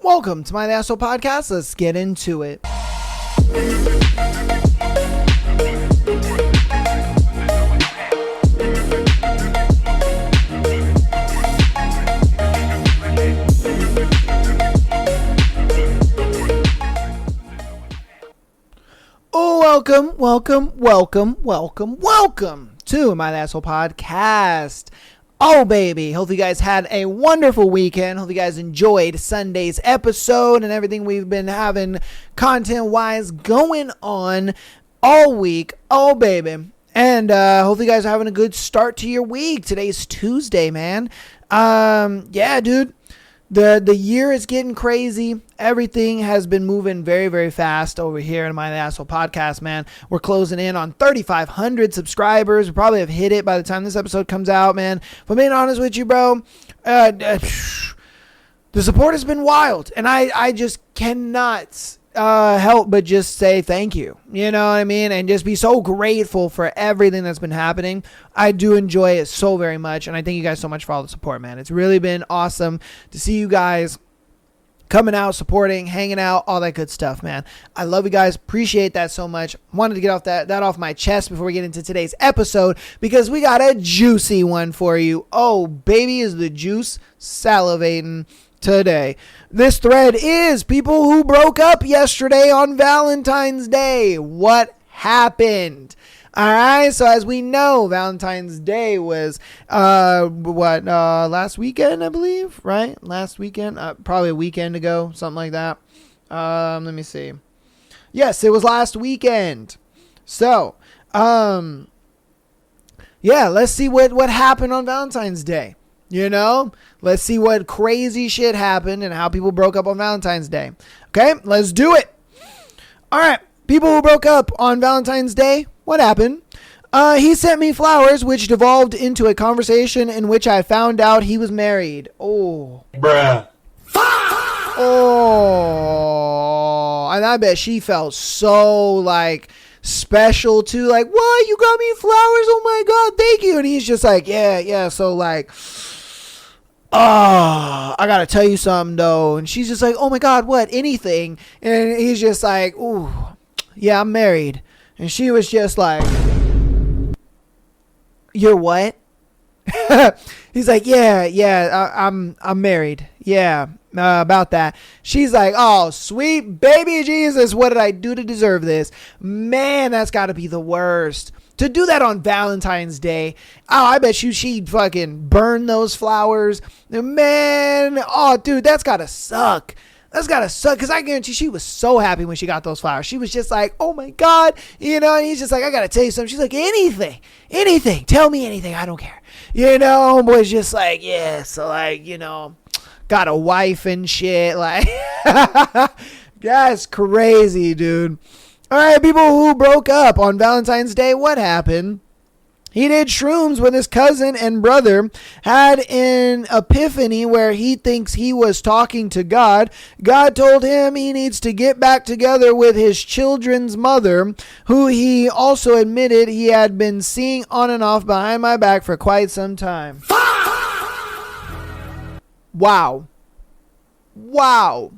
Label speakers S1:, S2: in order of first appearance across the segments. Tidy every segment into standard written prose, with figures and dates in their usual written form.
S1: Welcome to my Asshole Podcast. Let's get into it. Oh, welcome to my Asshole Podcast. Oh, baby. Hope you guys had a wonderful weekend. Hope you guys enjoyed Sunday's episode and everything we've been having content-wise going on all week. Oh, baby. And hope you guys are having a good start to your week. Today's Tuesday, man. Yeah, dude. The year is getting crazy. Everything has been moving very, very fast over here in my Asshole Podcast, man. We're closing in on 3,500 subscribers. We probably have hit it by the time this episode comes out, man. If I'm being honest with you, bro, the support has been wild. And I just cannot help but just say thank you. You know what I mean? And just be so grateful for everything that's been happening. I do enjoy it so very much. And I thank you guys so much for all the support, man. It's really been awesome to see you guys coming out, supporting, hanging out, all that good stuff, man. I love you guys. Appreciate that so much. Wanted to get off that off my chest before we get into today's episode because we got a juicy one for you. Oh, baby, is the juice salivating today. This thread is people who broke up yesterday on Valentine's Day. What happened? All right, so as we know, Valentine's Day was last weekend, I believe, right? Last weekend, probably a weekend ago, something like that. Let me see. Yes, it was last weekend. So, yeah, let's see what happened on Valentine's Day. You know, let's see what crazy shit happened and how people broke up on Valentine's Day. Okay, let's do it. All right, people who broke up on Valentine's Day, what happened? He sent me flowers, which devolved into a conversation in which I found out he was married. Oh. Bruh. Oh. And I bet she felt so, like, special, too. Like, what? You got me flowers? Oh, my God. Thank you. And he's just like, yeah. So, like, oh, I got to tell you something, though. And she's just like, oh, my God, what? Anything. And he's just like, ooh, yeah, I'm married. And she was just like, you're what? He's like, yeah, I'm married. Yeah, about that. She's like, oh, sweet baby Jesus, what did I do to deserve this? Man, that's got to be the worst. To do that on Valentine's Day. Oh, I bet she'd fucking burn those flowers. Man, oh, dude, that's got to suck. That's gotta suck, because I guarantee she was so happy when she got those flowers. She was just like, oh my God, you know, and he's just like, I gotta tell you something. She's like, anything, tell me anything, I don't care. You know, homeboy's just like, yeah, so like, you know, got a wife and shit, like, that's crazy, dude. All right, people who broke up on Valentine's Day, what happened? He did shrooms when his cousin and brother had an epiphany where he thinks he was talking to God. God told him he needs to get back together with his children's mother, who he also admitted he had been seeing on and off behind my back for quite some time. Wow. Bro.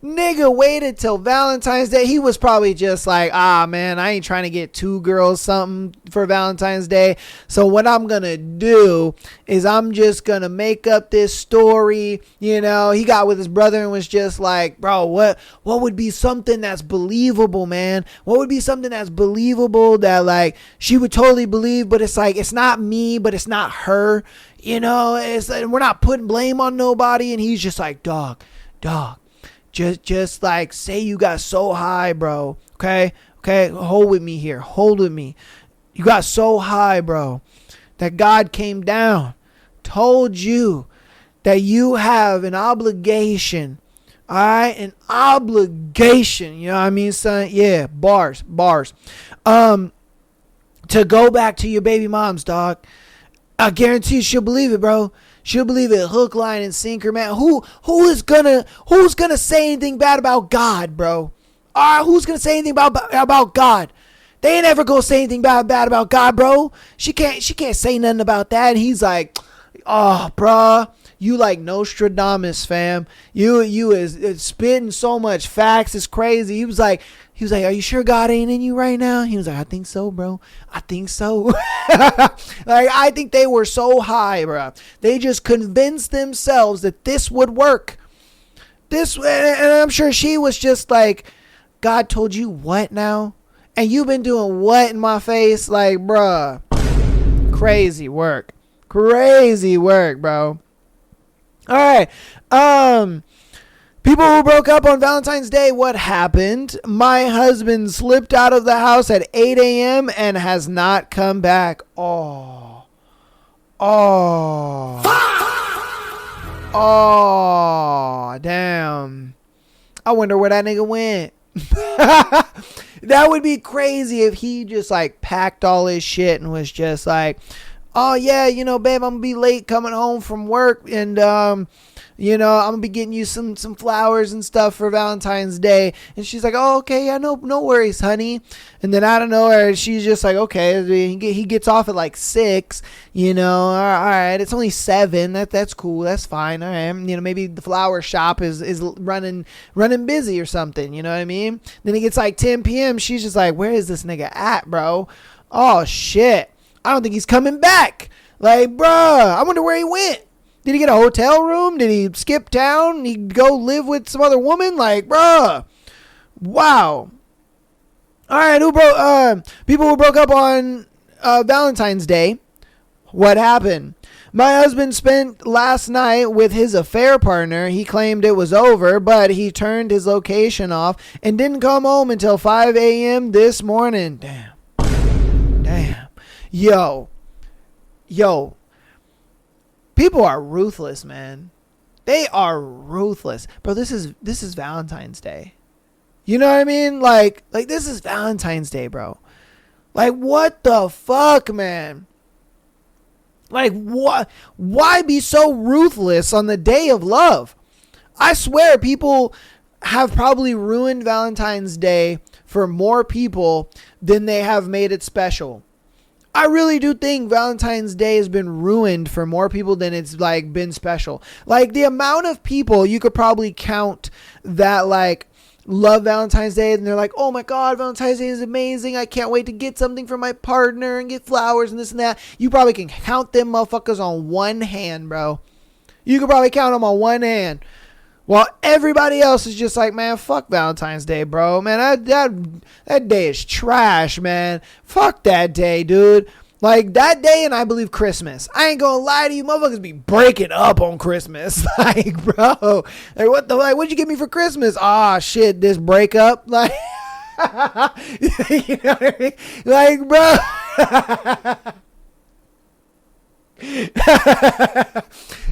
S1: Nigga waited till Valentine's Day. He was probably just like, man, I ain't trying to get two girls something for Valentine's Day. So what I'm going to do is I'm just going to make up this story. You know, he got with his brother and was just like, bro, what would be something that's believable, man? What would be something that's believable that like she would totally believe, but it's like, it's not me, but it's not her. You know, it's like, we're not putting blame on nobody. And he's just like, dog. Just like say you got so high, bro. Okay. Hold with me here. Hold with me. You got so high, bro, that God came down, told you that you have an obligation. All right. An obligation. You know what I mean, son? Yeah. Bars. To go back to your baby mom's, dog. I guarantee she'll believe it, bro. She'll believe it hook, line, and sinker, man. Who's gonna say anything bad about God, bro? All right, who's gonna say anything about God? They ain't ever gonna say anything bad about God, bro. She can't say nothing about that. And he's like, Oh, bruh, you like Nostradamus, fam. You is spitting so much facts. It's crazy. He was like, are you sure God ain't in you right now? He was like, I think so, bro. I think so. Like, I think they were so high, bro. They just convinced themselves that this would work. And I'm sure she was just like, God told you what now? And you've been doing what in my face? Like, bruh, crazy work. Crazy work, bro. All right. People who broke up on Valentine's Day, what happened? My husband slipped out of the house at 8 a.m. and has not come back. Oh, damn. I wonder where that nigga went. That would be crazy if he just like packed all his shit and was just like, oh yeah, babe, I'm gonna be late coming home from work, and I'm gonna be getting you some flowers and stuff for Valentine's Day. And she's like, oh, okay, yeah, no worries, honey. And then out of nowhere, she's just like, okay, he gets off at like 6, all right, it's only 7. That's cool, that's fine. All right, maybe the flower shop is running busy or something, you know what I mean? Then it gets like 10 p.m. She's just like, where is this nigga at, bro? Oh shit, I don't think he's coming back. Like, bruh, I wonder where he went. Did he get a hotel room? Did he skip town? He go live with some other woman? Like, bruh. Wow. All right, people who broke up on Valentine's Day. What happened? My husband spent last night with his affair partner. He claimed it was over, but he turned his location off and didn't come home until 5 a.m. this morning. Damn. Yo. People are ruthless, man. They are ruthless. Bro, this is Valentine's Day. You know what I mean? Like this is Valentine's Day, bro. Like, what the fuck, man? Like, what? Why be so ruthless on the day of love? I swear people have probably ruined Valentine's Day for more people than they have made it special. I really do think Valentine's Day has been ruined for more people than it's like been special. Like, the amount of people you could probably count that like love Valentine's Day and they're like, oh my God, Valentine's Day is amazing. I can't wait to get something for my partner and get flowers and this and that. You probably can count them motherfuckers on one hand, bro. You could probably count them on one hand. While everybody else is just like, man, fuck Valentine's Day, bro. Man, that day is trash, man. Fuck that day, dude. Like, that day, and I believe Christmas. I ain't gonna lie to you, motherfuckers be breaking up on Christmas. Like, bro, like, what'd you get me for Christmas? Ah, shit, this breakup. Like, you know what I mean? Like, bro.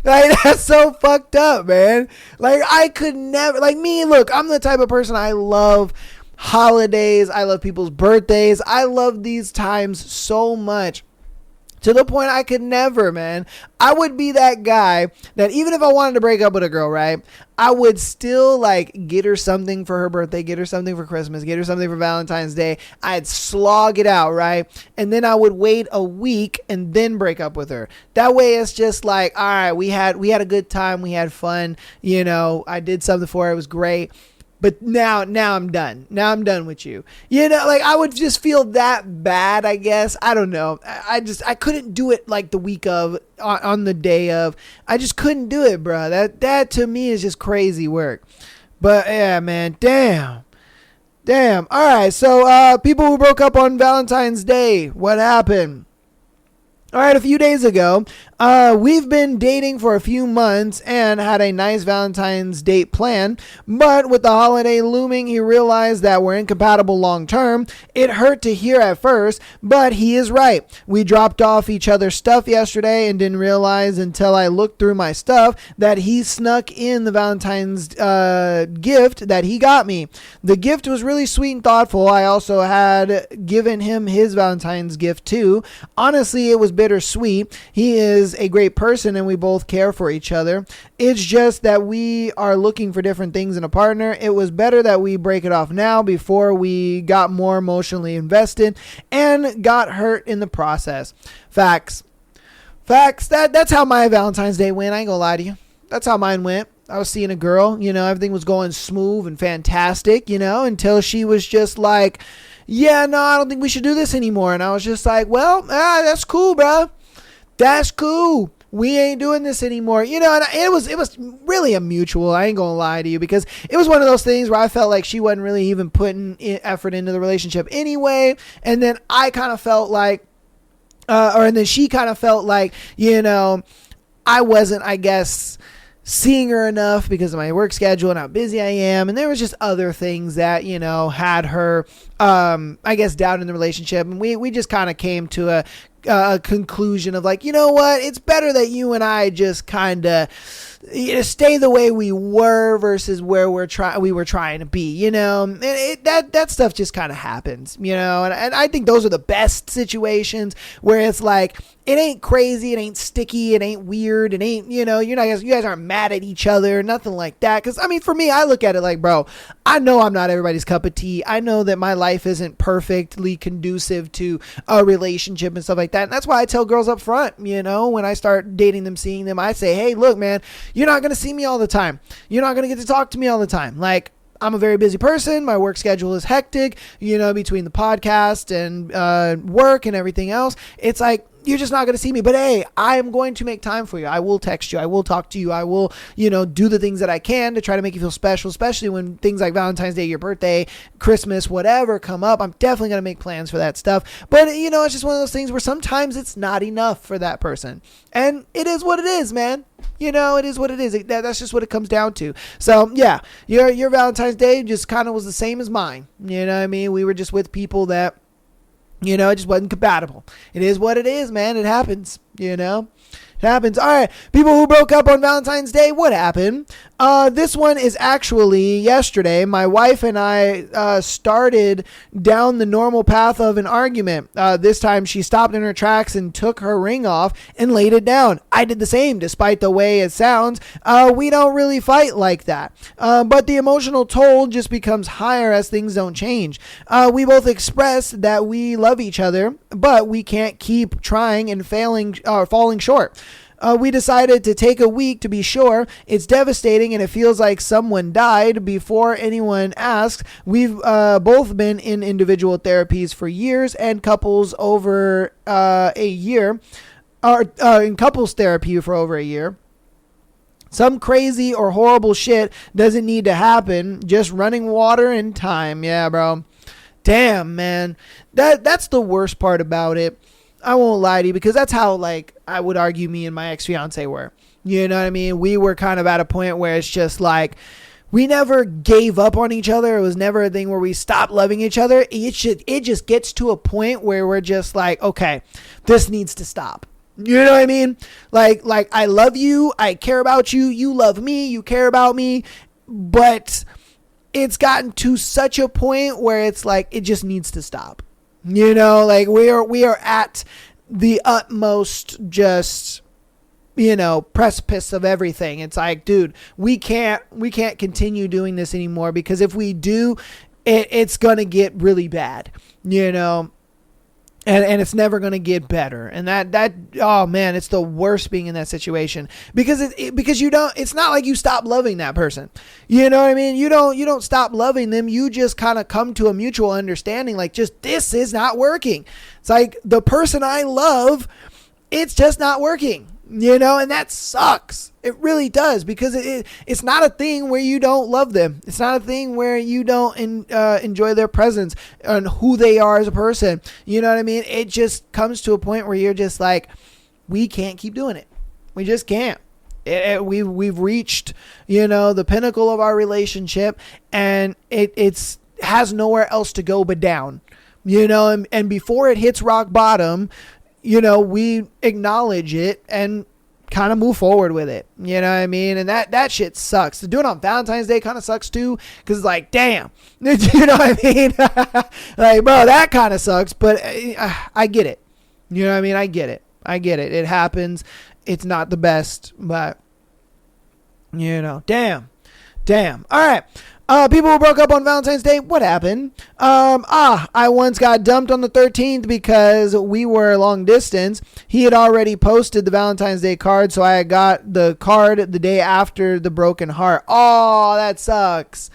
S1: Like, that's so fucked up, man. Like, I could never, like, me, look, I'm the type of person, I love holidays, I love people's birthdays, I love these times so much, to the point I could never, man. I would be that guy that even if I wanted to break up with a girl, right, I would still like get her something for her birthday, get her something for Christmas, get her something for Valentine's Day. I'd slog it out, right? And then I would wait a week and then break up with her. That way it's just like, all right, we had a good time, we had fun, I did something for her, it was great. But now I'm done. Now I'm done with you. Like, I would just feel that bad, I guess. I don't know. I couldn't do it like the week of, on the day of. I just couldn't do it, bro. That to me is just crazy work. But yeah, man, damn. All right, so people who broke up on Valentine's Day, what happened? All right, a few days ago, we've been dating for a few months and had a nice Valentine's date plan, but with the holiday looming, he realized that we're incompatible long term. It hurt to hear at first, but he is right. We dropped off each other's stuff yesterday and didn't realize until I looked through my stuff that he snuck in the Valentine's gift that he got me. The gift was really sweet and thoughtful. I also had given him his Valentine's gift too. Honestly, it was bittersweet. He is a great person and we both care for each other. It's just that we are looking for different things in a partner. It was better that we break it off now before we got more emotionally invested and got hurt in the process. Facts. Facts. That's how my Valentine's Day went. I ain't gonna lie to you. That's how mine went. I was seeing a girl, everything was going smooth and fantastic, until she was just like, yeah, no, I don't think we should do this anymore. And I was just like, well, that's cool, bro. That's cool. We ain't doing this anymore. And it was really a mutual. I ain't going to lie to you, because it was one of those things where I felt like she wasn't really even putting effort into the relationship anyway. And then I kind of felt like, and then she kind of felt like, I wasn't, I guess, seeing her enough because of my work schedule and how busy I am. And there was just other things that, had her, I guess, down in the relationship. And we just kind of came to a conclusion of like, you know what? It's better that you and I just kind of stay the way we were versus where we were trying to be, and that stuff just kind of happens, and I think those are the best situations where it's like, it ain't crazy, it ain't sticky, it ain't weird, it ain't, you guys aren't mad at each other, nothing like that. Because I mean, for me, I look at it like, bro, I know I'm not everybody's cup of tea. I know that my life isn't perfectly conducive to a relationship and stuff like that. And that's why I tell girls up front, when I start dating them, seeing them, I say, hey, look, man, you're not going to see me all the time. You're not going to get to talk to me all the time. Like, I'm a very busy person. My work schedule is hectic, between the podcast and work and everything else. It's like, you're just not going to see me. But hey, I am going to make time for you. I will text you. I will talk to you. I will, do the things that I can to try to make you feel special, especially when things like Valentine's Day, your birthday, Christmas, whatever come up. I'm definitely going to make plans for that stuff. But, it's just one of those things where sometimes it's not enough for that person. And it is what it is, man. It is what it is. That's just what it comes down to. So, yeah, your Valentine's Day just kind of was the same as mine. You know what I mean? We were just with people that, it just wasn't compatible. It is what it is, man. It happens, It happens. All right. People who broke up on Valentine's Day, what happened? This one is actually yesterday. My wife and I started down the normal path of an argument. This time she stopped in her tracks and took her ring off and laid it down. I did the same, despite the way it sounds. We don't really fight like that. But the emotional toll just becomes higher as things don't change. We both express that we love each other, but we can't keep trying and falling short. We decided to take a week to be sure. It's devastating and it feels like someone died before anyone asked. We've both been in individual therapies for years and couples over a year, or in couples therapy for over a year. Some crazy or horrible shit doesn't need to happen. Just running water and time. Yeah, bro. Damn, man. That's the worst part about it. I won't lie to you, because that's how, like, I would argue me and my ex-fiance were. You know what I mean? We were kind of at a point where it's just like, we never gave up on each other. It was never a thing where we stopped loving each other. It just gets to a point where we're just like, okay, this needs to stop. You know what I mean? Like I love you. I care about you. You love me. You care about me. But it's gotten to such a point where it's like, it just needs to stop. Like we are at the utmost just, precipice of everything. It's like, dude, we can't continue doing this anymore, because if we do, it's going to get really bad, and it's never going to get better. And that, oh man, it's the worst being in that situation, because it's not like you stop loving that person. You know what I mean? You don't stop loving them. You just kind of come to a mutual understanding. Like, just, this is not working. It's like, the person I love, it's just not working, and that sucks. It really does, because it's not a thing where you don't love them. It's not a thing where you don't enjoy their presence and who they are as a person. You know what I mean? It just comes to a point where you're just like, we can't keep doing it. We just can't. We've reached, the pinnacle of our relationship, and it's has nowhere else to go but down. And before it hits rock bottom, we acknowledge it and kind of move forward with it. You know what I mean? And that shit sucks. To do it on Valentine's Day kind of sucks too, because it's like, damn. You know what I mean? Like, bro, that kind of sucks, but I get it. You know what I mean? I get it. It happens. It's not the best, but, damn. All right. People who broke up on Valentine's Day, what happened? I once got dumped on the 13th because we were long distance. He had already posted the Valentine's Day card, so I got the card the day after the broken heart. Oh, that sucks.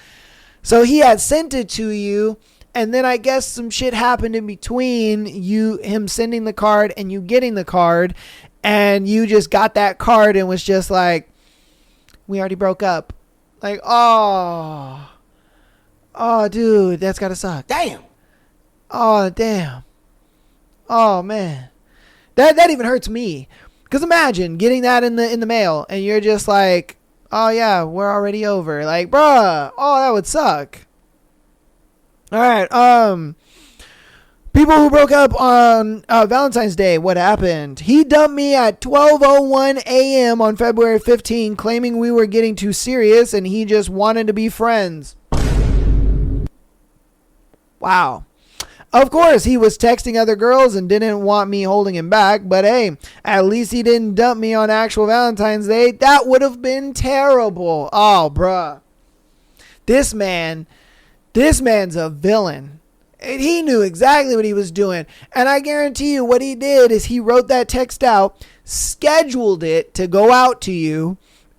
S1: So he had sent it to you, and then I guess some shit happened in between him sending the card and you getting the card, and you just got that card and was just like, we already broke up. Like, oh, dude, that's gotta suck.
S2: Damn.
S1: Oh, damn. Oh, man. That even hurts me. Because imagine getting that in the mail and you're just like, oh, yeah, we're already over. Like, bruh, oh, that would suck. All right, people who broke up on Valentine's Day, what happened? He dumped me at 12:01 a.m. on February 15, claiming we were getting too serious and he just wanted to be friends. Wow. Of course, he was texting other girls and didn't want me holding him back, but hey, at least he didn't dump me on actual Valentine's Day. That would have been terrible. Oh, bruh. This man's a villain. And he knew exactly what he was doing. And I guarantee you what he did is he wrote that text out, scheduled it to go out to you,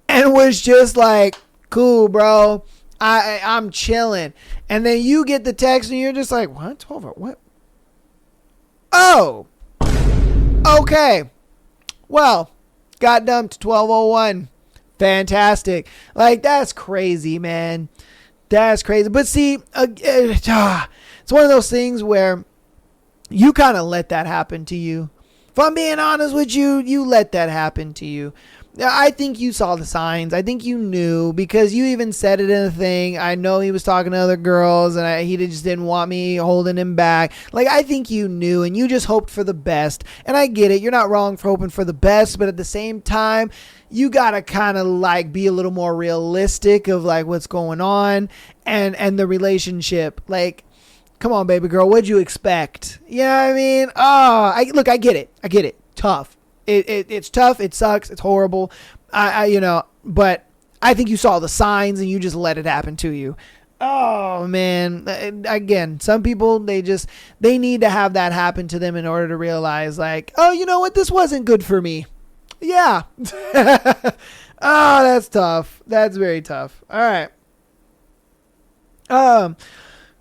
S1: and was just like, cool, bro. I'm chilling. And then you get the text and you're just like, what? 12 or what? Oh. Okay. Well, got dumped 12:01. Fantastic. Like, that's crazy, man. That's crazy. But see, it's one of those things where you kind of let that happen to you. If I'm being honest with you, you let that happen to you. I think you saw the signs. I think you knew because you even said it in a thing. I know he was talking to other girls and he just didn't want me holding him back. Like, I think you knew and you just hoped for the best. And I get it. You're not wrong for hoping for the best. But at the same time, you got to kind of like be a little more realistic of like what's going on and the relationship. Like, come on, baby girl. What'd you expect? You know what I mean? Look, I get it. I get it. Tough. It's tough. It sucks. It's horrible. But I think you saw the signs and you just let it happen to you. Oh, man. Again, some people, they need to have that happen to them in order to realize like, oh, you know what? This wasn't good for me. Yeah. Oh, that's tough. That's very tough. All right.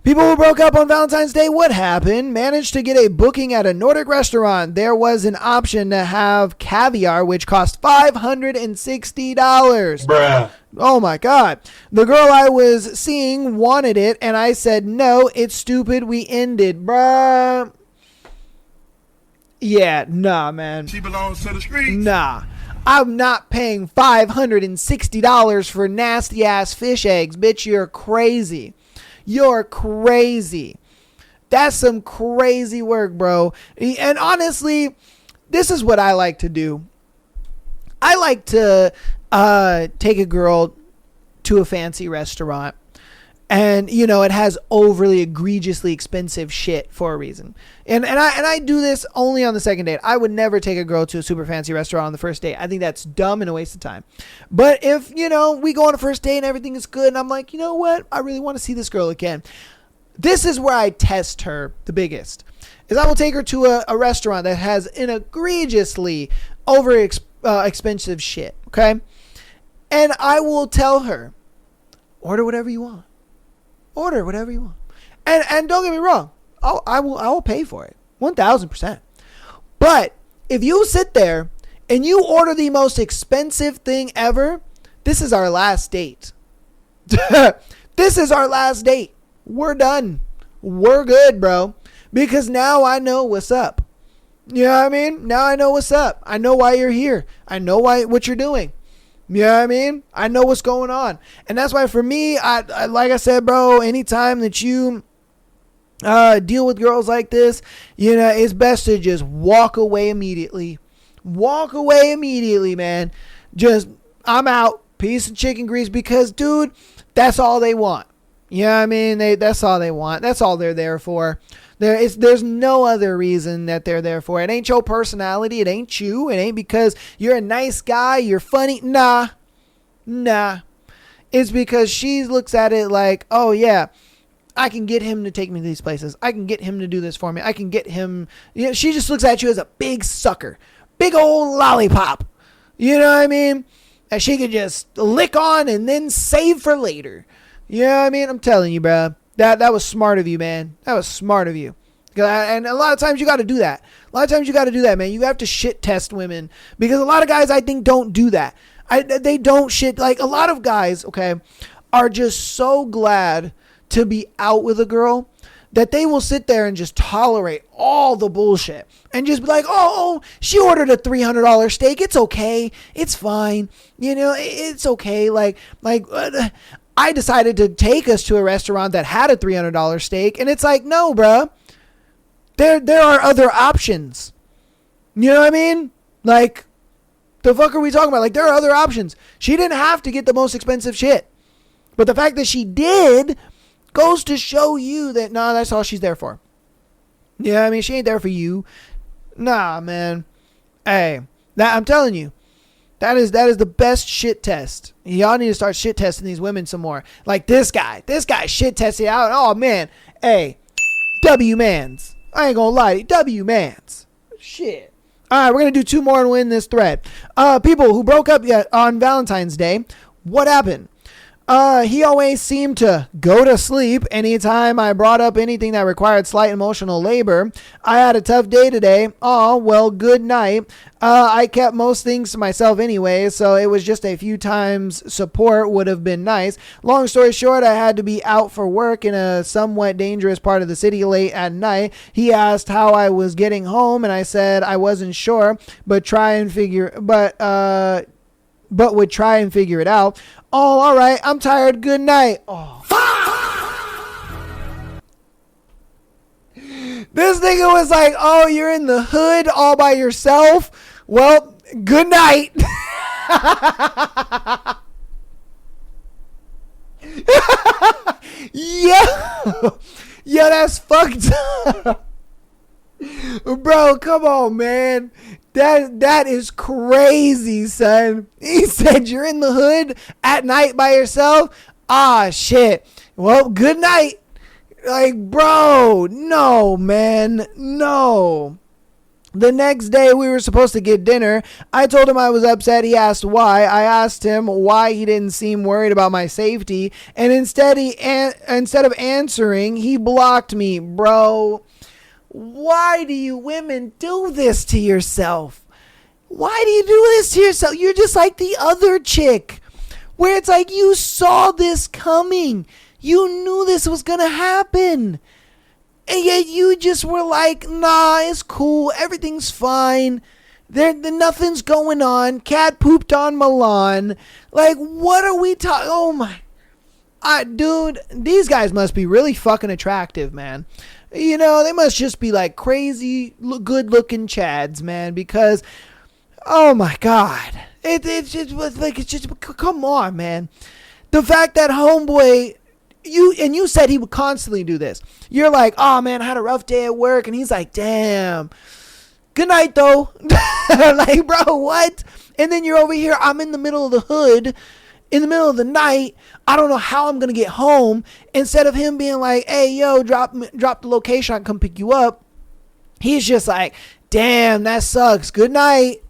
S1: People who broke up on Valentine's Day, what happened? Managed to get a booking at a Nordic restaurant. There was an option to have caviar, which cost $560.
S2: Bruh.
S1: Oh my God. The girl I was seeing wanted it, and I said, no, it's stupid. We ended. Bruh. Yeah, nah, man.
S2: She belongs to the streets.
S1: Nah. I'm not paying $560 for nasty ass fish eggs. Bitch, you're crazy. You're crazy. That's some crazy work, bro. And honestly, this is what I like to do. I like to take a girl to a fancy restaurant. And, you know, it has overly egregiously expensive shit for a reason. And I do this only on the second date. I would never take a girl to a super fancy restaurant on the first date. I think that's dumb and a waste of time. But if, you know, we go on a first date and everything is good and I'm like, you know what? I really want to see this girl again. This is where I test her the biggest. Is I will take her to a restaurant that has an egregiously expensive shit. Okay? And I will tell her, order whatever you want. Order whatever you want. And don't get me wrong. I will pay for it. 1,000%. But if you sit there and you order the most expensive thing ever, this is our last date. This is our last date. We're done. We're good, bro. Because now I know what's up. You know what I mean? Now I know what's up. I know why you're here. I know what you're doing. You know what I mean? I know what's going on. And that's why for me, I like I said, bro, anytime that you deal with girls like this, you know, it's best to just walk away immediately. Walk away immediately, man. Just, I'm out. Piece of chicken grease because, dude, that's all they want. You know what I mean? That's all they want. That's all they're there for. There's no other reason that they're there for. It ain't your personality. It ain't you. It ain't because you're a nice guy. You're funny. Nah. It's because she looks at it like, oh yeah, I can get him to take me to these places. I can get him to do this for me. I can get him. You know, she just looks at you as a big sucker, big old lollipop. You know what I mean? And she could just lick on and then save for later. You know what I mean? I'm telling you, bro. That was smart of you, man. That was smart of you. And a lot of times you got to do that. A lot of times you got to do that, man. You have to shit test women because a lot of guys, I think, don't do that. They don't shit. Like a lot of guys, okay, are just so glad to be out with a girl that they will sit there and just tolerate all the bullshit and just be like, oh, she ordered a $300 steak. It's okay. It's fine. You know, it's okay. I decided to take us to a restaurant that had a $300 steak, and it's like, no, bruh. There are other options. You know what I mean? Like, the fuck are we talking about? Like, there are other options. She didn't have to get the most expensive shit. But the fact that she did goes to show you that, nah, that's all she's there for. Yeah, I mean, she ain't there for you. Nah, man. Hey, I'm telling you, that is the best shit test. Y'all need to start shit testing these women some more. Like this guy shit tested out. Oh, man. Hey, W-mans. I ain't gonna lie to you. W-mans. Shit. All right, we're going to do 2 more and win this thread. People who broke up on Valentine's Day, what happened? He always seemed to go to sleep anytime I brought up anything that required slight emotional labor. I had a tough day today. Oh, well, good night. I kept most things to myself anyway, so it was just a few times support would have been nice. Long story short, I had to be out for work in a somewhat dangerous part of the city late at night. He asked how I was getting home, and I said I wasn't sure, but would try and figure it out. Oh, all right. I'm tired. Good night. Oh. This nigga was like, oh, you're in the hood all by yourself? Well, good night. Yeah. Yeah, that's fucked up. Bro, come on, man. That is crazy, son. He said you're in the hood at night by yourself. Ah, shit. Well, good night. Like, bro, no, man, no. The next day we were supposed to get dinner. I told him I was upset. He asked why. I asked him why he didn't seem worried about my safety. And instead of answering, he blocked me, bro. Why do you women do this to yourself? Why do you do this to yourself? You're just like the other chick where it's like you saw this coming. You knew this was going to happen. And yet you just were like, nah, it's cool. Everything's fine. Nothing's going on. Cat pooped on Milan. Like, what are we talking? Oh my. Dude, these guys must be really fucking attractive, man. You know, they must just be like crazy, good-looking chads, man. Because, oh my God, it's just come on, man. The fact that homeboy, you said he would constantly do this. You're like, oh man, I had a rough day at work, and he's like, damn, good night though. Like, bro, what? And then you're over here. I'm in the middle of the hood. In the middle of the night, I don't know how I'm going to get home. Instead of him being like, hey, yo, drop the location, I can come pick you up. He's just like, damn, that sucks. Good night.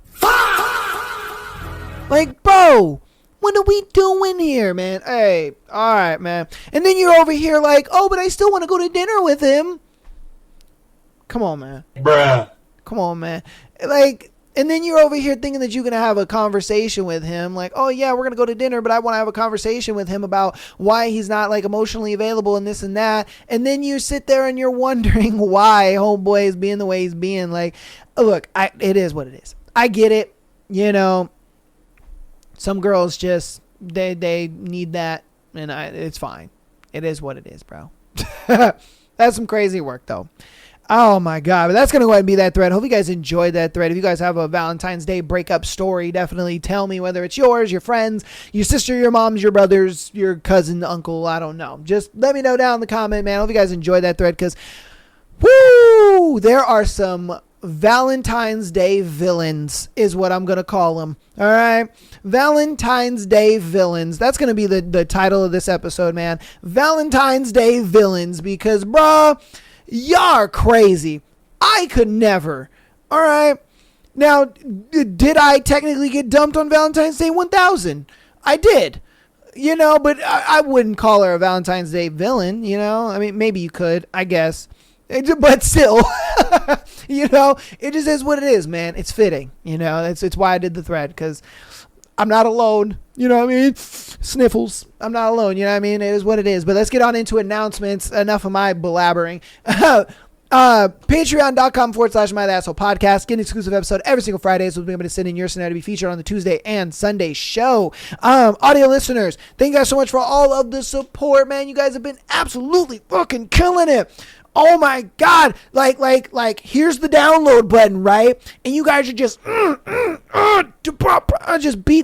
S1: Like, bro, what are we doing here, man? Hey, all right, man. And then you're over here like, oh, but I still want to go to dinner with him. Come on, man.
S2: Bruh.
S1: Come on, man. Like, and then you're over here thinking that you're going to have a conversation with him. Like, oh, yeah, we're going to go to dinner, but I want to have a conversation with him about why he's not, like, emotionally available and this and that. And then you sit there and you're wondering why homeboy is being the way he's being. Like, look, it is what it is. I get it. You know, some girls just, they need that, and it's fine. It is what it is, bro. That's some crazy work, though. Oh my God. But that's going to go ahead and be that thread. Hope you guys enjoyed that thread. If you guys have a Valentine's Day breakup story, definitely tell me, whether it's yours, your friends, your sister, your mom's, your brother's, your cousin, uncle. I don't know. Just let me know down in the comment, man. Hope you guys enjoyed that thread, because woo, there are some Valentine's Day villains is what I'm going to call them. All right. Valentine's Day villains. That's going to be the title of this episode, man. Valentine's Day villains, because, bruh, y'all are crazy. I could never. All right. Now, did I technically get dumped on Valentine's Day 1000? I did. You know, but I wouldn't call her a Valentine's Day villain, you know? I mean, maybe you could, I guess. But still, you know, it just is what it is, man. It's fitting, you know. It's why I did the thread, because I'm not alone. You know what I mean? Sniffles. I'm not alone. You know what I mean? It is what it is. But let's get on into announcements. Enough of my blabbering. Patreon.com/My Asshole Podcast. Get an exclusive episode every single Friday. So we'll be able to send in your scenario to be featured on the Tuesday and Sunday show. Audio listeners, thank you guys so much for all of the support, man. You guys have been absolutely fucking killing it. Oh my God. Like, here's the download button, right? And you guys are just beating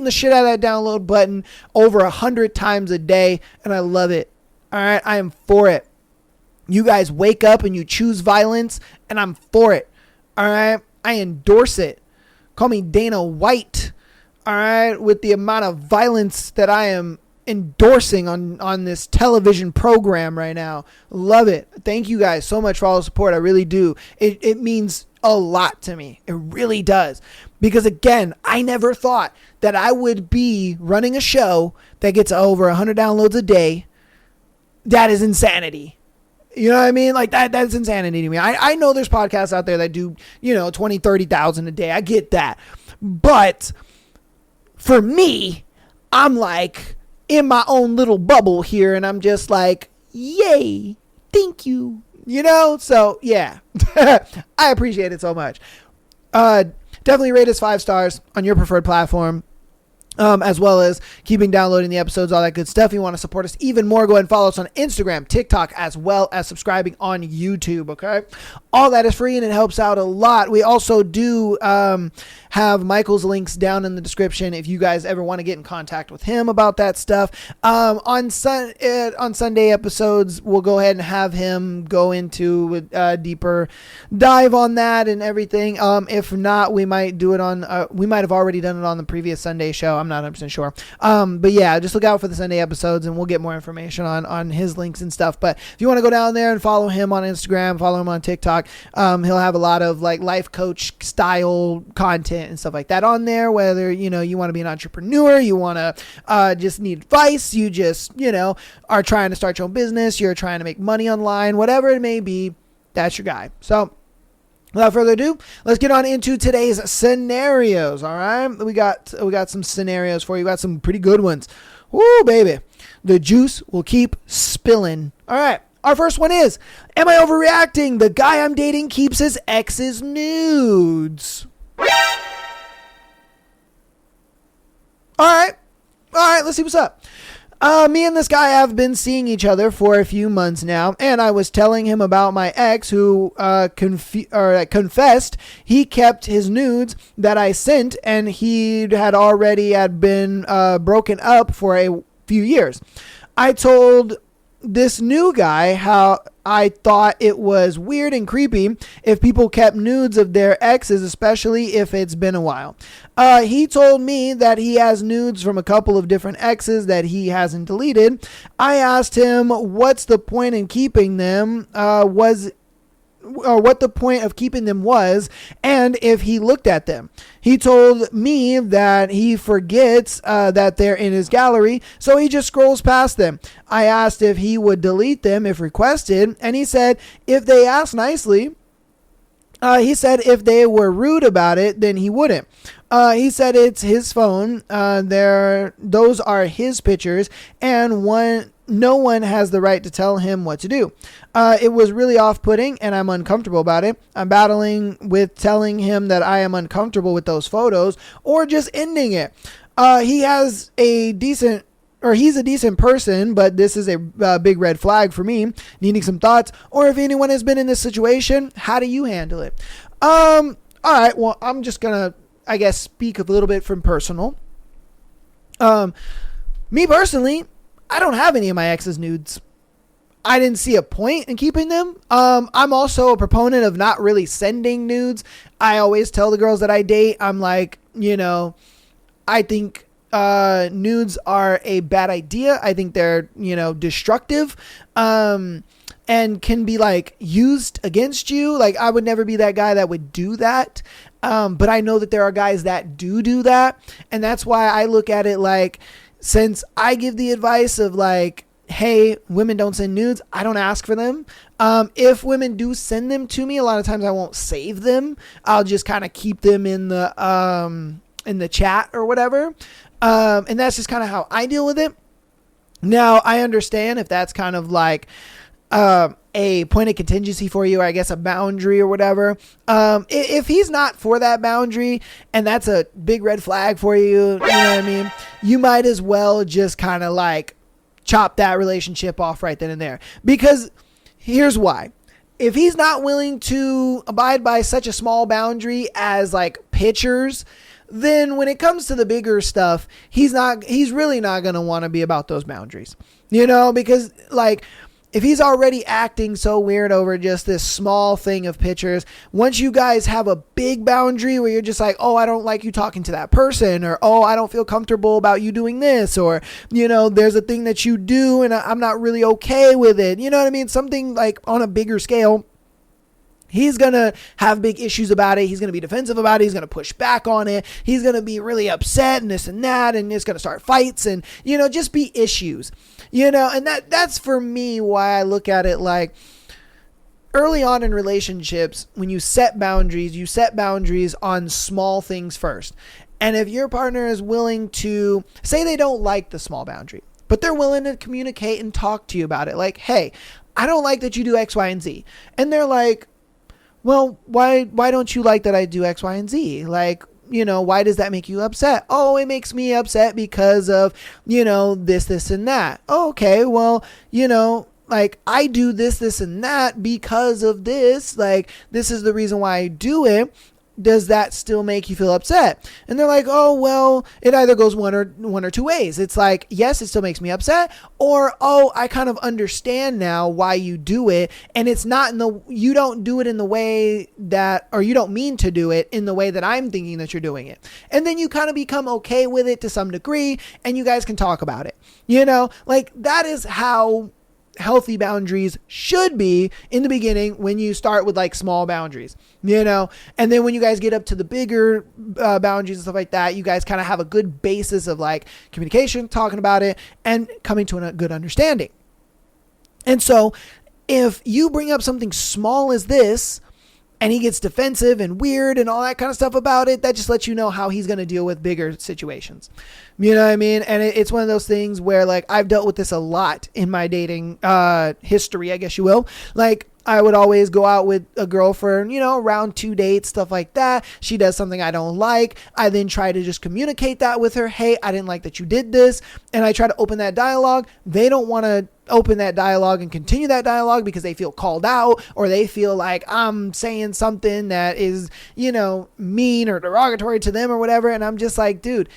S1: the shit out of that download button over 100 times a day. And I love it. All right. I am for it. You guys wake up and you choose violence, and I'm for it. All right. I endorse it. Call me Dana White. All right. With the amount of violence that I am endorsing on this television program right now. Love it. Thank you guys so much for all the support. I really do. It means a lot to me. It really does. Because again, I never thought that I would be running a show that gets over 100 downloads a day. That is insanity. You know what I mean? Like that's insanity to me. I know there's podcasts out there that do, 20, 30,000 a day. I get that. But for me, I'm like in my own little bubble here, and I'm just like, yay, thank you. So yeah, I appreciate it so much. Definitely rate us 5 stars on your preferred platform. As well as keeping downloading the episodes, all that good stuff. If you want to support us even more, go ahead and follow us on Instagram, TikTok, as well as subscribing on YouTube, okay? All that is free, and it helps out a lot. We also do have Michael's links down in the description if you guys ever want to get in contact with him about that stuff. On Sunday episodes, we'll go ahead and have him go into a deeper dive on that and everything. If not, we might do it on, we might have already done it on the previous Sunday show. I'm not 100% sure. But yeah, just look out for the Sunday episodes, and we'll get more information on his links and stuff. But if you want to go down there and follow him on Instagram, follow him on TikTok, he'll have a lot of like life coach style content and stuff like that on there. Whether, you want to be an entrepreneur, you want to just need advice, you just, are trying to start your own business, you're trying to make money online, whatever it may be, that's your guy. So without further ado, let's get on into today's scenarios. All right, we got some scenarios for you. We got some pretty good ones. Woo, baby, the juice will keep spilling. All right, our first one is: am I overreacting? The guy I'm dating keeps his ex's nudes. All right, let's see what's up. Me and this guy have been seeing each other for a few months now, and I was telling him about my ex who confessed he kept his nudes that I sent, and he had been broken up for a few years. I told this new guy how I thought it was weird and creepy if people kept nudes of their exes, especially if it's been a while. He told me that he has nudes from a couple of different exes that he hasn't deleted. I asked him what's the point in keeping them, what the point of keeping them was, and if he looked at them. He told me that he forgets that they're in his gallery, so he just scrolls past them. I asked if he would delete them if requested, and he said if they asked nicely. He said if they were rude about it, then he wouldn't. He said it's his phone. Those are his pictures, and no one has the right to tell him what to do. It was really off-putting, and I'm uncomfortable about it. I'm battling with telling him that I am uncomfortable with those photos or just ending it. He's a decent person, but this is a big red flag for me. Needing some thoughts, or if anyone has been in this situation, how do you handle it? All right, well, I'm just gonna, I guess, speak a little bit from personal. Me personally, I don't have any of my ex's nudes. I didn't see a point in keeping them. I'm also a proponent of not really sending nudes. I always tell the girls that I date, I'm like, I think nudes are a bad idea. I think they're, destructive. And can be like used against you. Like, I would never be that guy that would do that. But I know that there are guys that do that. And that's why I look at it like, since I give the advice of like, hey, women don't send nudes, I don't ask for them. If women do send them to me, a lot of times I won't save them. I'll just kind of keep them in the chat or whatever. And that's just kind of how I deal with it. Now, I understand if that's kind of like a point of contingency for you, or I guess a boundary or whatever. If he's not for that boundary and that's a big red flag for you, you know what I mean? You might as well just kind of like chop that relationship off right then and there. Because here's why. If he's not willing to abide by such a small boundary as like pictures, then when it comes to the bigger stuff, he's really not going to want to be about those boundaries, because like, if he's already acting so weird over just this small thing of pictures, once you guys have a big boundary where you're just like, oh, I don't like you talking to that person, or, oh, I don't feel comfortable about you doing this, or, there's a thing that you do and I'm not really okay with it. You know what I mean? Something like on a bigger scale. He's going to have big issues about it. He's going to be defensive about it. He's going to push back on it. He's going to be really upset and this and that. And it's going to start fights and, just be issues, and that's for me why I look at it like early on in relationships, when you set boundaries on small things first. And if your partner is willing to say they don't like the small boundary, but they're willing to communicate and talk to you about it. Like, hey, I don't like that you do X, Y, and Z. And they're like, well, why don't you like that I do X, Y, and Z? Like, why does that make you upset? Oh, it makes me upset because of, this, and that. Oh, okay. Well, like I do this, and that because of this. Like, this is the reason why I do it. Does that still make you feel upset? And they're like, oh, well, it either goes one or two ways. It's like, yes, it still makes me upset, or, oh, I kind of understand now why you do it. And it's not you don't do it in the way that, or you don't mean to do it in the way that I'm thinking that you're doing it. And then you kind of become okay with it to some degree, and you guys can talk about it. Like that is how healthy boundaries should be in the beginning, when you start with like small boundaries, and then when you guys get up to the bigger boundaries and stuff like that, you guys kind of have a good basis of like communication, talking about it, and coming to a good understanding. And so if you bring up something small as this and he gets defensive and weird and all that kind of stuff about it, that just lets you know how he's going to deal with bigger situations. You know what I mean? And it's one of those things where like I've dealt with this a lot in my dating history, I guess you will. Like I would always go out with a girl for, around 2 dates, stuff like that. She does something I don't like. I then try to just communicate that with her. Hey, I didn't like that you did this. And I try to open that dialogue. They don't want to open that dialogue and continue that dialogue because they feel called out, or they feel like I'm saying something that is, mean or derogatory to them or whatever. And I'm just like, dude,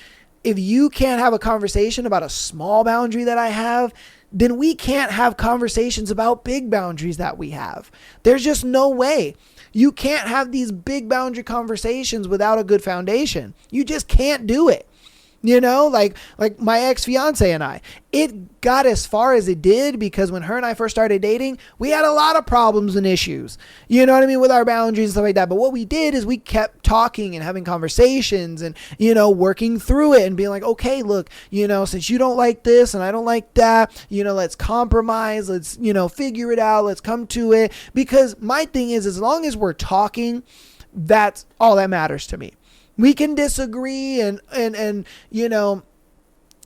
S1: if you can't have a conversation about a small boundary that I have, then we can't have conversations about big boundaries that we have. There's just no way. You can't have these big boundary conversations without a good foundation. You just can't do it. Like my ex-fiance and I, it got as far as it did because when her and I first started dating, we had a lot of problems and issues, with our boundaries and stuff like that. But what we did is we kept talking and having conversations and, working through it and being like, okay, look, since you don't like this and I don't like that, let's compromise. Let's, figure it out. Let's come to it. Because my thing is, as long as we're talking, that's all that matters to me. We can disagree and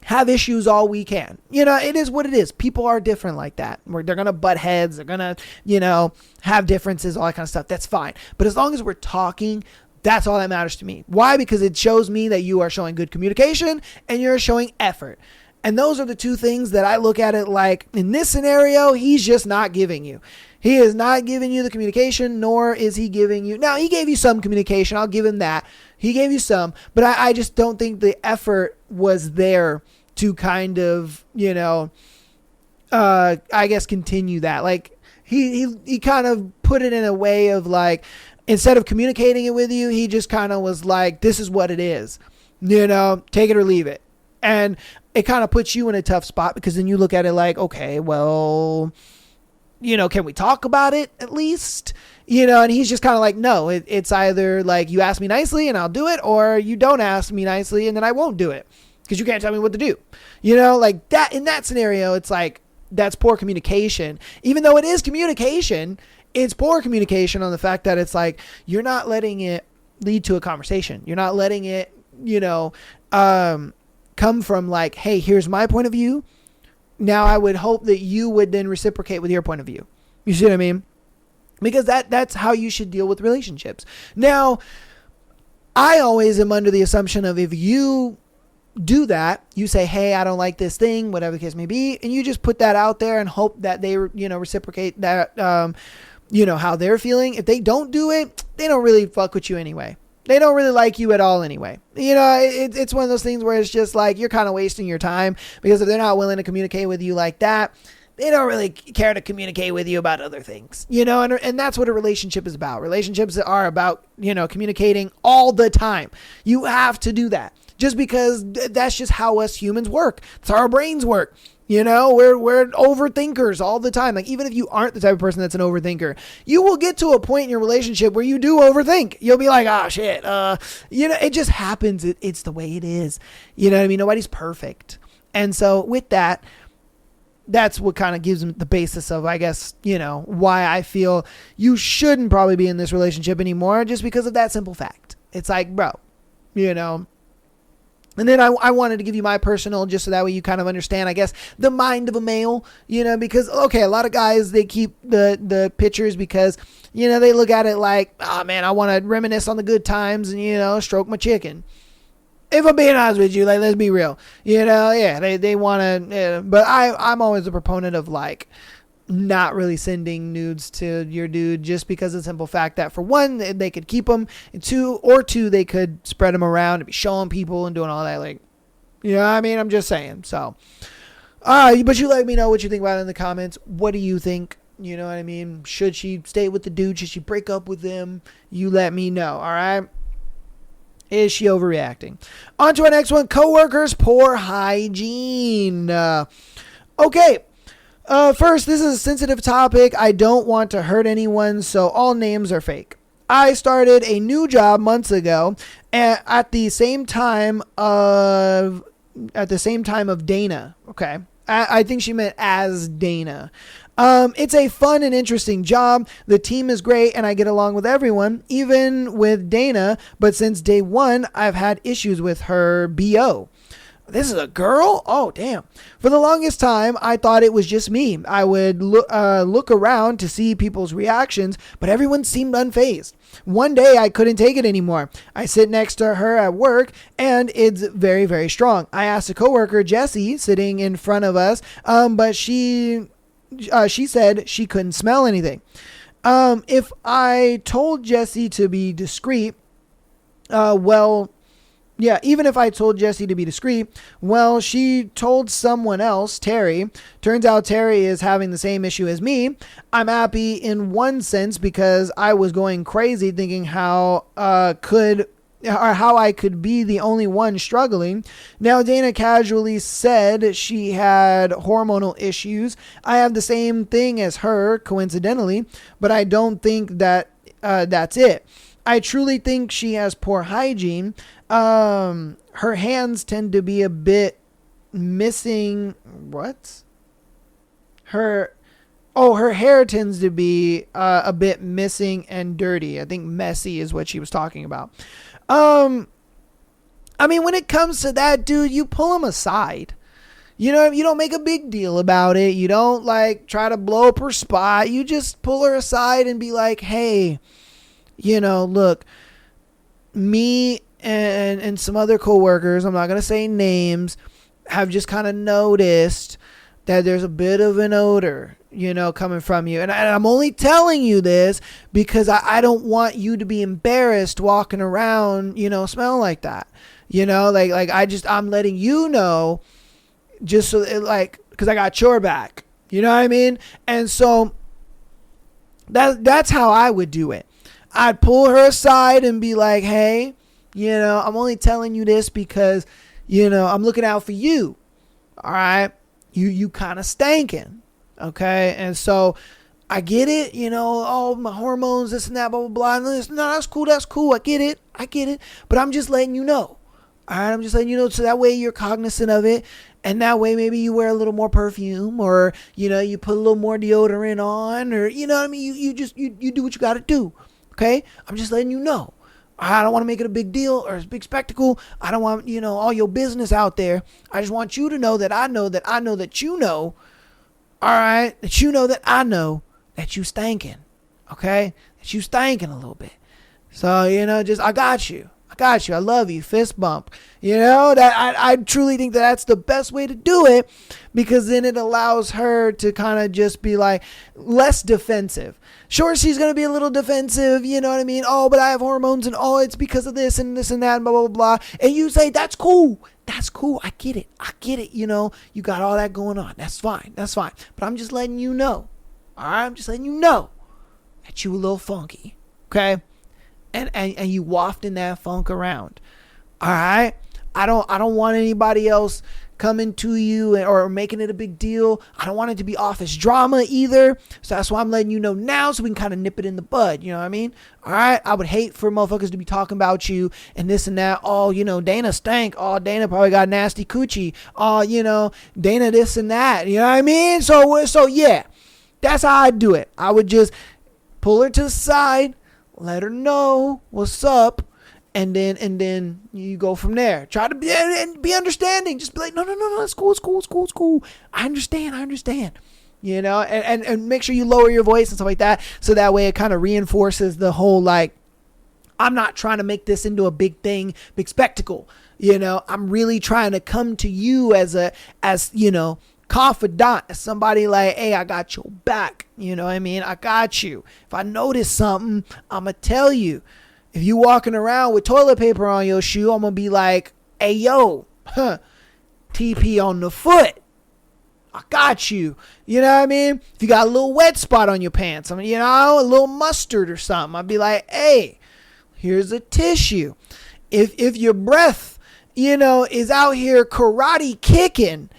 S1: have issues all we can. It is what it is. People are different like that. They're going to butt heads. They're going to, have differences, all that kind of stuff. That's fine. But as long as we're talking, that's all that matters to me. Why? Because it shows me that you are showing good communication and you're showing effort. And those are the two things that I look at it like. In this scenario, he's just not giving you. He is not giving you the communication, nor is he giving you. Now, he gave you some communication. I'll give him that. He gave you some, but I just don't think the effort was there to kind of, I guess, continue that. Like, he kind of put it in a way of like, instead of communicating it with you, he just kind of was like, this is what it is, take it or leave it. And it kind of puts you in a tough spot, because then you look at it like, okay, well, can we talk about it at least? And he's just kind of like, no, it's either like you ask me nicely and I'll do it, or you don't ask me nicely and then I won't do it because you can't tell me what to do. Like that. In that scenario, it's like, that's poor communication. Even though it is communication, it's poor communication on the fact that it's like, you're not letting it lead to a conversation. You're not letting it, come from like, hey, here's my point of view. Now I would hope that you would then reciprocate with your point of view. You see what I mean? Because that's how you should deal with relationships. Now, I always am under the assumption of, if you do that, you say, hey, I don't like this thing, whatever the case may be, and you just put that out there and hope that they, reciprocate that, how they're feeling. If they don't do it, they don't really fuck with you anyway. They don't really like you at all anyway. It's one of those things where it's just like, you're kind of wasting your time, because if they're not willing to communicate with you like that, they don't really care to communicate with you about other things, and that's what a relationship is about. Relationships are about, communicating all the time. You have to do that, just because that's just how us humans work. That's how our brains work. We're overthinkers all the time. Like, even if you aren't the type of person that's an overthinker, you will get to a point in your relationship where you do overthink. You'll be like, oh shit. It just happens. It's the way it is. You know what I mean? Nobody's perfect. And so with that, that's what kind of gives them the basis of, I guess, why I feel you shouldn't probably be in this relationship anymore, just because of that simple fact. It's like, bro, And then I wanted to give you my personal, just so that way you kind of understand, I guess, the mind of a male, because, okay, a lot of guys, they keep the pictures because, they look at it like, oh man, I want to reminisce on the good times and, stroke my chicken. If I'm being honest with you, like, let's be real, they want to, but I'm always a proponent of like, not really sending nudes to your dude, just because of the simple fact that, for one, they could keep them, and two, they could spread them around and be showing people and doing all that. Like, I'm just saying. So, but you let me know what you think about it in the comments. What do you think? You know what I mean? Should she stay with the dude? Should she break up with him? You let me know. All right. Is she overreacting? On to our next one. Coworkers' poor hygiene. Okay. First, this is a sensitive topic. I don't want to hurt anyone, so all names are fake. I started a new job months ago at the same time of Dana. Okay. I think she meant as Dana. It's a fun and interesting job. The team is great and I get along with everyone, even with Dana. But since day one, I've had issues with her BO. This is a girl? Oh, damn. For the longest time, I thought it was just me. I would look around to see people's reactions, but everyone seemed unfazed. One day, I couldn't take it anymore. I sit next to her at work, and it's very, very strong. I asked a coworker, Jessie, sitting in front of us, but she said she couldn't smell anything. If I told Jessie to be discreet, even if I told Jessie to be discreet, she told someone else, Terry. Turns out Terry is having the same issue as me. I'm happy in one sense because I was going crazy thinking how I could be the only one struggling. Now Dana casually said she had hormonal issues. I have the same thing as her, coincidentally, but I don't think that that's it. I truly think she has poor hygiene. Her hands tend to be a bit missing. What? Her hair tends to be a bit missing and dirty. I think messy is what she was talking about. When it comes to that, dude, you pull him aside. You don't make a big deal about it. You don't try to blow up her spot. You just pull her aside and be like, hey, look, me and some other coworkers, I'm not going to say names, have just kind of noticed that there's a bit of an odor, coming from you. And I'm only telling you this because I don't want you to be embarrassed walking around, smelling like that. I'm letting you know just so because I got your back. You know what I mean? And so that's how I would do it. I'd pull her aside and be like, hey, I'm only telling you this because, I'm looking out for you. All right. You kind of stankin'. Okay. And so I get it, oh, my hormones, this and that, blah, blah, blah. No, that's cool. That's cool. I get it. But I'm just letting you know. All right. I'm just letting you know. So that way you're cognizant of it. And that way maybe you wear a little more perfume, or, you put a little more deodorant on, or, you know what I mean? You do what you got to do. Okay. I'm just letting you know. I don't want to make it a big deal or a big spectacle. I don't want, all your business out there. I just want you to know that I know that you know. All right. That you know that I know that you stankin'. Okay. That you stankin' a little bit. So, I got you. I love you. Fist bump. That I truly think that that's the best way to do it, because then it allows her to kind of just be like less defensive. Sure, she's going to be a little defensive, you know what I mean? Oh, but I have hormones, and oh, it's because of this and this and that and blah, blah, blah. And you say, that's cool. That's cool. I get it. You got all that going on. That's fine. But I'm just letting you know. All right. I'm just letting you know that you a little funky. Okay. And you wafting that funk around. All right. I don't want anybody else coming to you or making it a big deal. I don't want it to be office drama either. So that's why I'm letting you know now, so we can kind of nip it in the bud. You know what I mean? All right. I would hate for motherfuckers to be talking about you and this and that. Oh, Dana stank. Oh, Dana probably got nasty coochie. Oh, Dana this and that. You know what I mean? So yeah, that's how I do it. I would just pull her to the side, let her know what's up, and then you go from there. Try to be understanding. Just be like, no, it's cool. I understand. And make sure you lower your voice and stuff like that, so that way it kind of reinforces the whole, like, I'm not trying to make this into a big thing, big spectacle. I'm really trying to come to you as confidant, as somebody like, hey, I got your back. You know what I mean? I got you. If I notice something, I'm going to tell you. If you walking around with toilet paper on your shoe, I'm going to be like, hey, yo, TP on the foot. I got you. You know what I mean? If you got a little wet spot on your pants, a little mustard or something, I'd be like, hey, here's a tissue. If your breath, is out here karate kicking,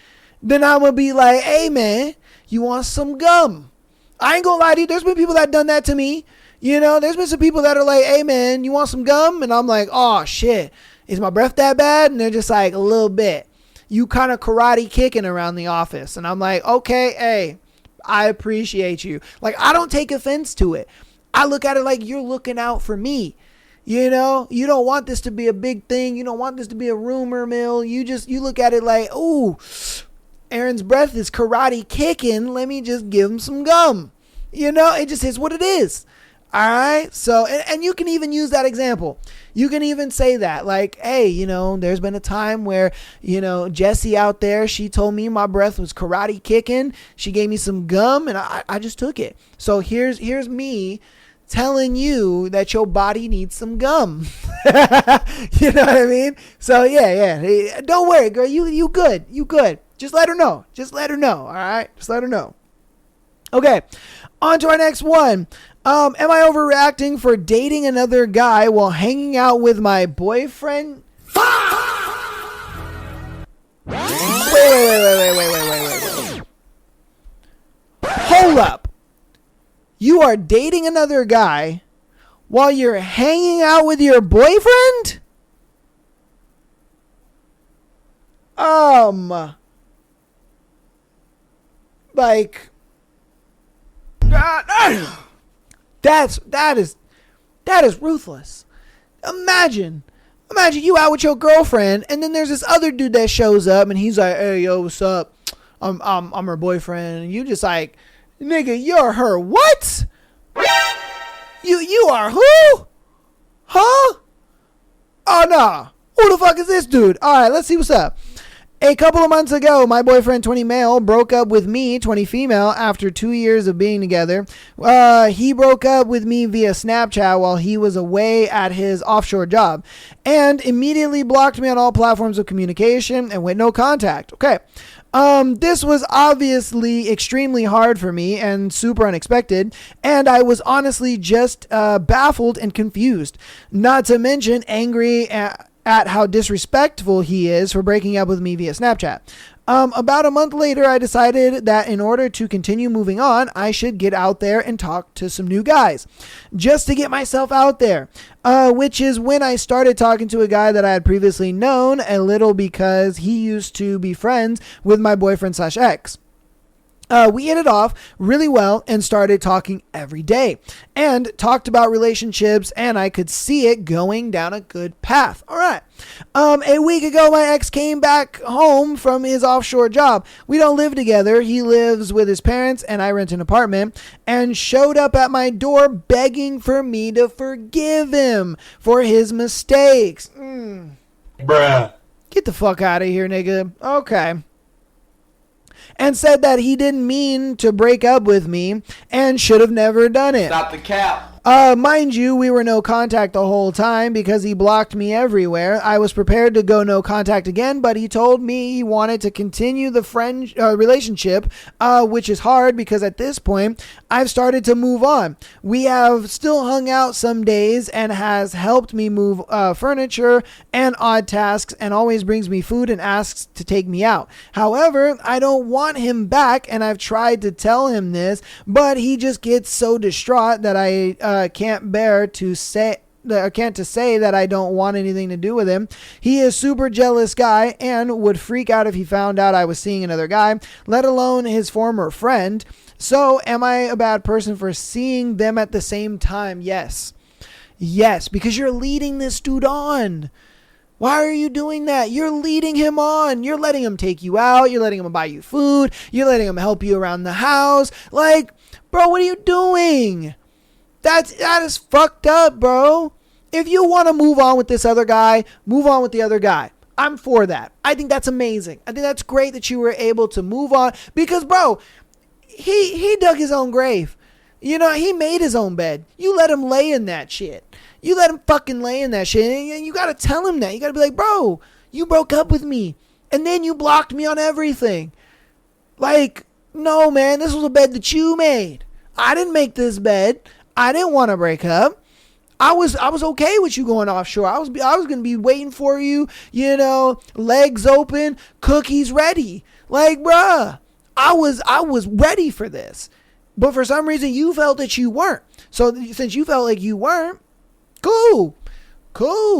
S1: then I'm going to be like, hey, man, you want some gum? I ain't going to lie to you. There's been people that done that to me. There's been some people that are like, hey, man, you want some gum? And I'm like, oh, shit. Is my breath that bad? And they're just like, a little bit. You kind of karate kicking around the office. And I'm like, okay, hey, I appreciate you. Like, I don't take offense to it. I look at it like you're looking out for me. You don't want this to be a big thing. You don't want this to be a rumor mill. You look at it like, ooh, Aaron's breath is karate kicking. Let me just give him some gum. It just is what it is. All right. So, and you can even use that example. You can even say that, like, hey, there's been a time where, Jessie out there, she told me my breath was karate kicking. She gave me some gum and I just took it. So here's me telling you that your body needs some gum. You know what I mean? So yeah. Don't worry, girl. You good. Just let her know. All right. Just let her know. Okay. On to our next one. Am I overreacting for dating another guy while hanging out with my boyfriend? Wait. Hold up. You are dating another guy while you're hanging out with your boyfriend? Like, that is ruthless. Imagine you out with your girlfriend, and then there's this other dude that shows up, and he's like, "Hey, yo, what's up? I'm her boyfriend," and you just like, "Nigga, you're her what? You are who? Huh? Oh no, who the fuck is this dude? All right, let's see what's up." A couple of months ago, my boyfriend, 20 male, broke up with me, 20 female, after 2 years of being together. He broke up with me via Snapchat while he was away at his offshore job and immediately blocked me on all platforms of communication and with no contact. Okay. This was obviously extremely hard for me and super unexpected, and I was honestly just baffled and confused, not to mention angry at how disrespectful he is for breaking up with me via Snapchat. About a month later, I decided that in order to continue moving on, I should get out there and talk to some new guys just to get myself out there, which is when I started talking to a guy that I had previously known a little because he used to be friends with my boyfriend/ex. We hit it off really well and started talking every day and talked about relationships, and I could see it going down a good path. All right. A week ago, my ex came back home from his offshore job. We don't live together. He lives with his parents and I rent an apartment, and showed up at my door begging for me to forgive him for his mistakes.
S2: Bruh.
S1: Get the fuck out of here, nigga. Okay. And said that he didn't mean to break up with me and should have never done it.
S2: Stop the cap.
S1: Mind you, we were no contact the whole time because he blocked me everywhere. I was prepared to go no contact again, but he told me he wanted to continue the relationship, which is hard because at this point, I've started to move on. We have still hung out some days and has helped me move furniture and odd tasks and always brings me food and asks to take me out. However, I don't want him back, and I've tried to tell him this, but he just gets so distraught that I can't bear to say that I don't want anything to do with him. He is super jealous guy and would freak out if he found out I was seeing another guy, let alone his former friend. So am I a bad person for seeing them at the same time? Yes, because you're leading this dude on. Why are you doing that? You're leading him on. You're letting him take you out. You're letting him buy you food. You're letting him help you around the house. Like, bro, what are you doing? That is fucked up, bro. If you want to move on with this other guy, move on with the other guy. I'm for that. I think that's amazing. I think that's great that you were able to move on because, bro, he dug his own grave. You know, he made his own bed. You let him lay in that shit. You let him fucking lay in that shit. And you got to tell him that. You got to be like, bro, you broke up with me. And then you blocked me on everything. Like, no, man, this was a bed that you made. I didn't make this bed. I didn't want to break up. I was okay with you going offshore. I was going to be waiting for you, you know, legs open, cookies ready. Like, bruh, I was ready for this. But for some reason you felt that you weren't. So since you felt like you weren't, cool.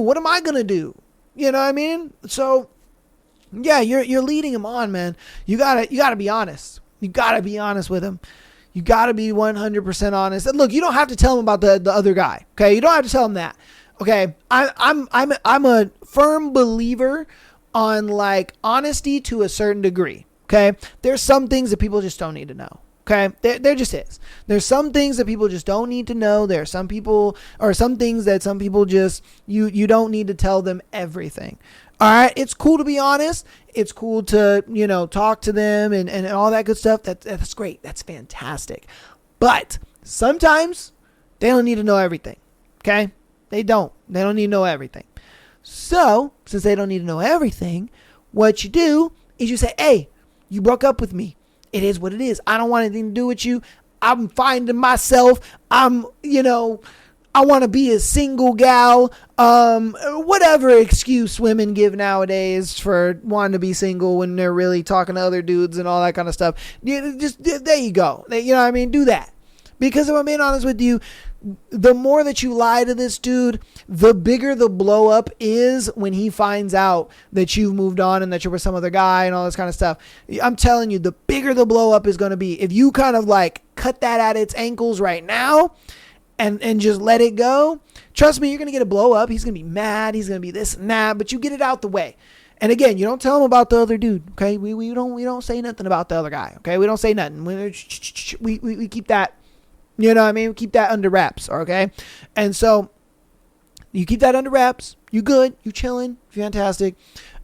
S1: What am I going to do? You know what I mean? So yeah, you're leading him on, man. You got to be honest. You got to be honest with him. You got to be 100% honest. And look, you don't have to tell him about the other guy. Okay. You don't have to tell him that. Okay. I'm a firm believer on like honesty to a certain degree. Okay. There's some things that people just don't need to know. Okay. There just is. There's some things that people just don't need to know. There are some people or some things that some people just, you don't need to tell them everything. All right. It's cool to be honest. It's cool to, you know, talk to them and all that good stuff. That's great. That's fantastic. But sometimes they don't need to know everything. Okay. They don't need to know everything. So since they don't need to know everything, what you do is you say, hey, you broke up with me. It is what it is. I don't want anything to do with you. I'm finding myself. I want to be a single gal. Whatever excuse women give nowadays for wanting to be single when they're really talking to other dudes and all that kind of stuff. Just there you go. You know what I mean? Do that. Because if I'm being honest with you, the more that you lie to this dude, the bigger the blow up is when he finds out that you've moved on and that you're with some other guy and all this kind of stuff. I'm telling you, the bigger the blow up is going to be. If you kind of like cut that at its ankles right now and just let it go, trust me, you're going to get a blow up. He's going to be mad. He's going to be this and that, but you get it out the way. And again, you don't tell him about the other dude. Okay. We don't say nothing about the other guy. Okay. We don't say nothing. We keep that. You know what I mean? Keep that under wraps, okay? And so you keep that under wraps. You good. You chilling. Fantastic.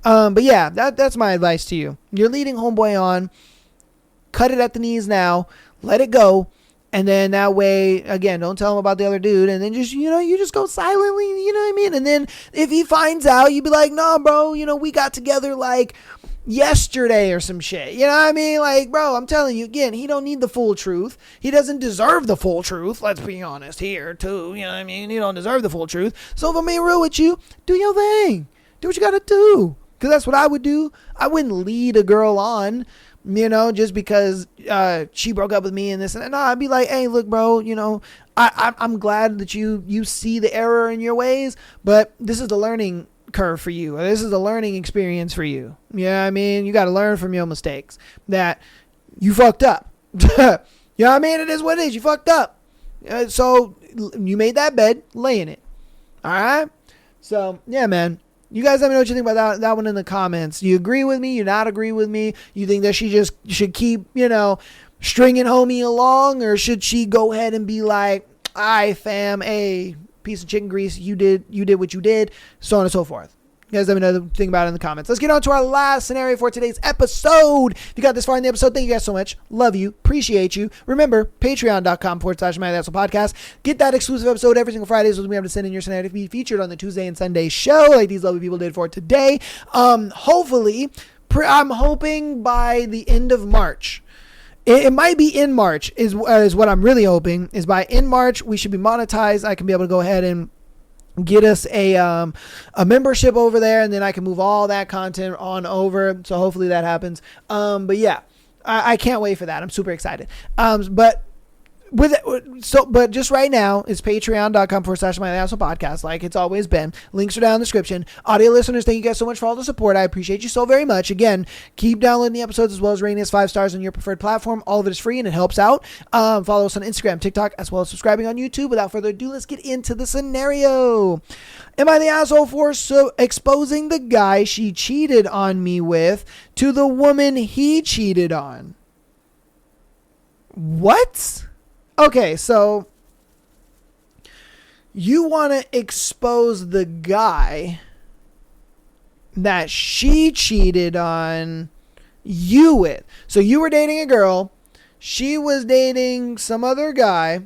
S1: But yeah, that's my advice to you. You're leading homeboy on. Cut it at the knees now. Let it go. And then that way, again, don't tell him about the other dude. And then just, you just go silently, you know what I mean? And then if he finds out, you be like, no, bro, we got together like yesterday or some shit. You know what I mean? Like, bro, I'm telling you again, he don't need the full truth. He doesn't deserve the full truth. Let's be honest here too. You know what I mean? He don't deserve the full truth. So if I'm being real with you, do your thing. Do what you got to do. Because that's what I would do. I wouldn't lead a girl on, just because she broke up with me and this and that. No, I'd be like, hey, look, bro, I'm glad that you see the error in your ways, but this is the learning curve for you. This is the learning experience for you. You know what I mean? You got to learn from your mistakes, that you fucked up. You know what I mean? It is what it is. You fucked up. So you made that bed, lay in it. All right? So, yeah, man. You guys let me know what you think about that one in the comments. Do you agree with me? You not agree with me? You think that she just should keep, stringing homie along? Or should she go ahead and be like, I fam, a piece of chicken grease, you did what you did, so on and so forth. You guys let me know the thing about it in the comments. Let's get on to our last scenario for today's episode. If you got this far in the episode, thank you guys so much. Love you. Appreciate you. Remember, patreon.com/MyThatSoPodcast. Get that exclusive episode every single Friday. So we have to send in your scenario to be featured on the Tuesday and Sunday show like these lovely people did for today. Hopefully, I'm hoping by the end of March. It might be in March is what I'm really hoping. Is by in March, we should be monetized. I can be able to go ahead and get us a membership over there, and then I can move all that content on over. So hopefully that happens. But yeah, I can't wait for that. I'm super excited. But just right now it's patreon.com/MyThatSoPodcast, like it's always been. Links are down in the description. Audio listeners, thank you guys so much for all the support. I appreciate you so very much. Again, keep downloading the episodes as well as rating us 5 stars on your preferred platform. All of it is free and it helps out. Follow us on Instagram, TikTok, as well as subscribing on YouTube. Without further ado, let's get into the scenario. Am I the asshole for exposing the guy she cheated on me with to the woman he cheated on? What? Okay, so you want to expose the guy that she cheated on you with. So you were dating a girl, she was dating some other guy,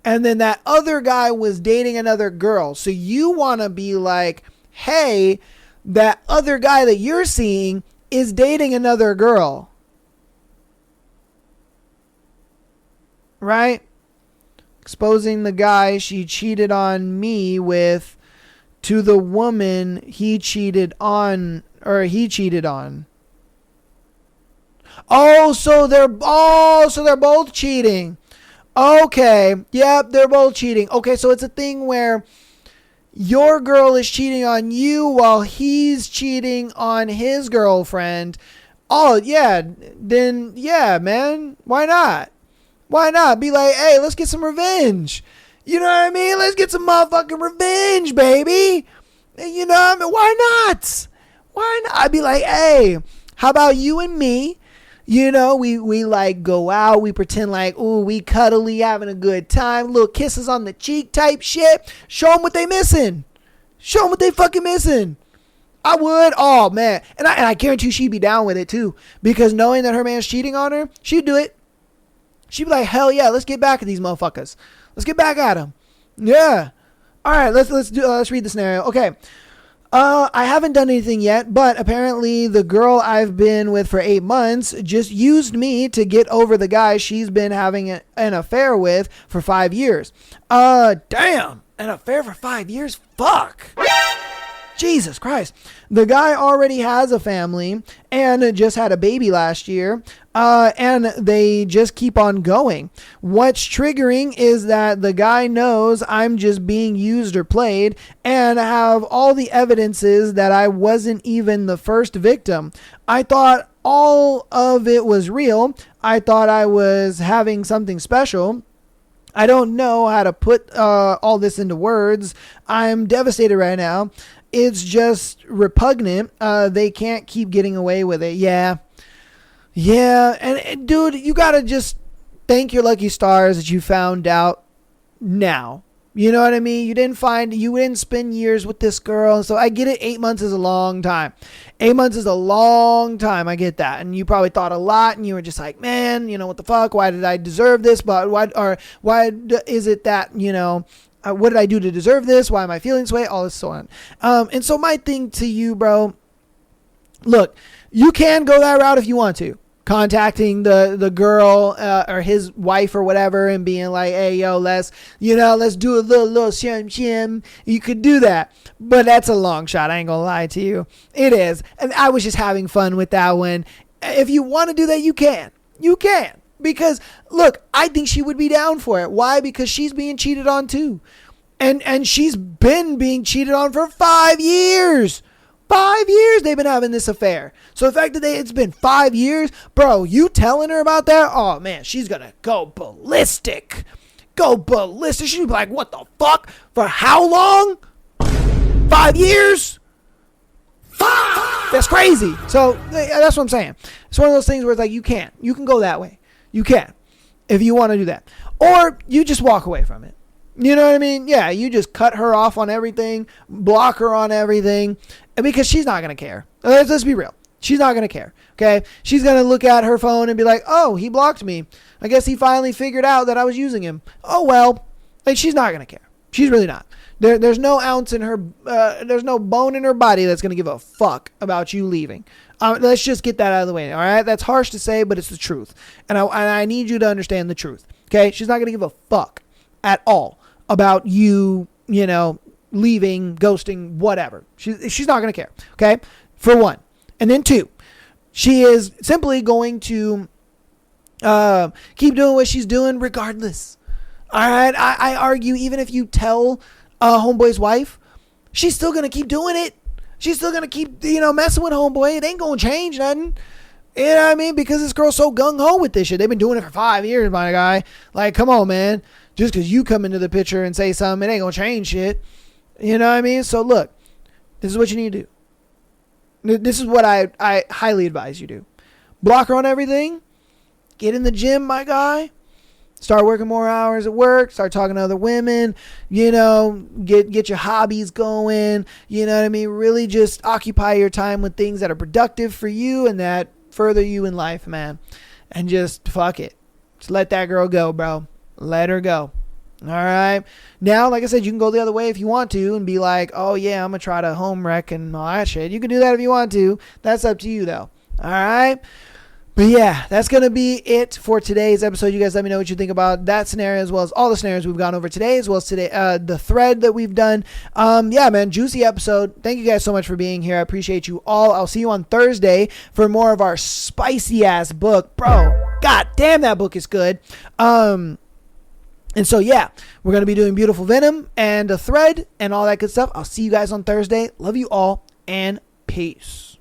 S1: and then that other guy was dating another girl. So you want to be like, hey, that other guy that you're seeing is dating another girl. Right? Exposing the guy she cheated on me with to the woman he cheated on. So they're both cheating. Okay. Yep, they're both cheating. Okay, so it's a thing where your girl is cheating on you while he's cheating on his girlfriend. Oh, yeah. Then, yeah, man. Why not? Why not? Be like, hey, let's get some revenge. You know what I mean? Let's get some motherfucking revenge, baby. You know what I mean? Why not? Why not? I'd be like, hey, how about you and me? We like go out. We pretend like, ooh, we cuddly, having a good time. Little kisses on the cheek type shit. Show them what they missing. Show them what they fucking missing. I would. Oh, man. And I guarantee she'd be down with it, too. Because knowing that her man's cheating on her, she'd do it. She'd be like, hell yeah, let's get back at these motherfuckers. Let's get back at them. Yeah. All right, let's read the scenario. Okay. I haven't done anything yet, but apparently the girl I've been with for 8 months just used me to get over the guy she's been having an affair with for 5 years. Damn. An affair for 5 years? Fuck. Jesus Christ. The guy already has a family and just had a baby last year. And they just keep on going. What's triggering is that the guy knows I'm just being used or played and have all the evidences that I wasn't even the first victim. I thought all of it was real. I thought I was having something special. I don't know how to put all this into words. I'm devastated right now. It's just repugnant. They can't keep getting away with it. Yeah. And dude, you got to just thank your lucky stars that you found out now. You know what I mean? You didn't spend years with this girl. So I get it. 8 months is a long time. 8 months is a long time. I get that. And you probably thought a lot and you were just like, man, what the fuck? Why did I deserve this? But why is it that, what did I do to deserve this? Why am I feeling this way? All this so on. And so my thing to you, bro, look, you can go that route if you want to. Contacting the girl or his wife or whatever and being like, hey, yo, let's do a little shim. You could do that. But that's a long shot. I ain't gonna lie to you. It is. And I was just having fun with that one. If you want to do that, you can. You can. Because, look, I think she would be down for it. Why? Because she's being cheated on too. And she's been being cheated on for 5 years. 5 years they've been having this affair. So the fact that it's been 5 years, bro, you telling her about that? Oh, man, she's going to go ballistic. She'll be like, what the fuck? For how long? 5 years? That's crazy. So that's what I'm saying. It's one of those things where it's like you can go that way. You can if you want to do that. Or you just walk away from it. You know what I mean? Yeah, you just cut her off on everything, block her on everything, because she's not going to care. Let's be real. She's not going to care, okay? She's going to look at her phone and be like, oh, he blocked me. I guess he finally figured out that I was using him. Oh, well. Like, she's not going to care. She's really not. There's no ounce in her, there's no bone in her body that's going to give a fuck about you leaving. Let's just get that out of the way, all right? That's harsh to say, but it's the truth. And I need you to understand the truth, okay? She's not going to give a fuck at all about you, leaving, ghosting, whatever. She's not going to care, okay? For one. And then two, she is simply going to keep doing what she's doing regardless. All right? I argue even if you tell homeboy's wife, she's still going to keep doing it. She's still going to keep, messing with homeboy. It ain't going to change nothing. You know what I mean? Because this girl's so gung-ho with this shit. They've been doing it for 5 years, my guy. Like, come on, man. Just because you come into the picture and say something, it ain't going to change shit. You know what I mean? So, look, this is what you need to do. This is what I highly advise you do. Block her on everything. Get in the gym, my guy. Start working more hours at work. Start talking to other women. Get your hobbies going. You know what I mean? Really just occupy your time with things that are productive for you and that further you in life, man. And just fuck it. Just let that girl go, bro. Let her go. All right. Now, like I said, you can go the other way if you want to and be like, oh, yeah, I'm going to try to home wreck and all that shit. You can do that if you want to. That's up to you, though. All right. But yeah, that's going to be it for today's episode. You guys let me know what you think about that scenario as well as all the scenarios we've gone over today, as well as today, the thread that we've done. Yeah, man, juicy episode. Thank you guys so much for being here. I appreciate you all. I'll see you on Thursday for more of our spicy ass book. Bro, god damn, that book is good. And so, yeah, we're going to be doing Beautiful Venom and a thread and all that good stuff. I'll see you guys on Thursday. Love you all and peace.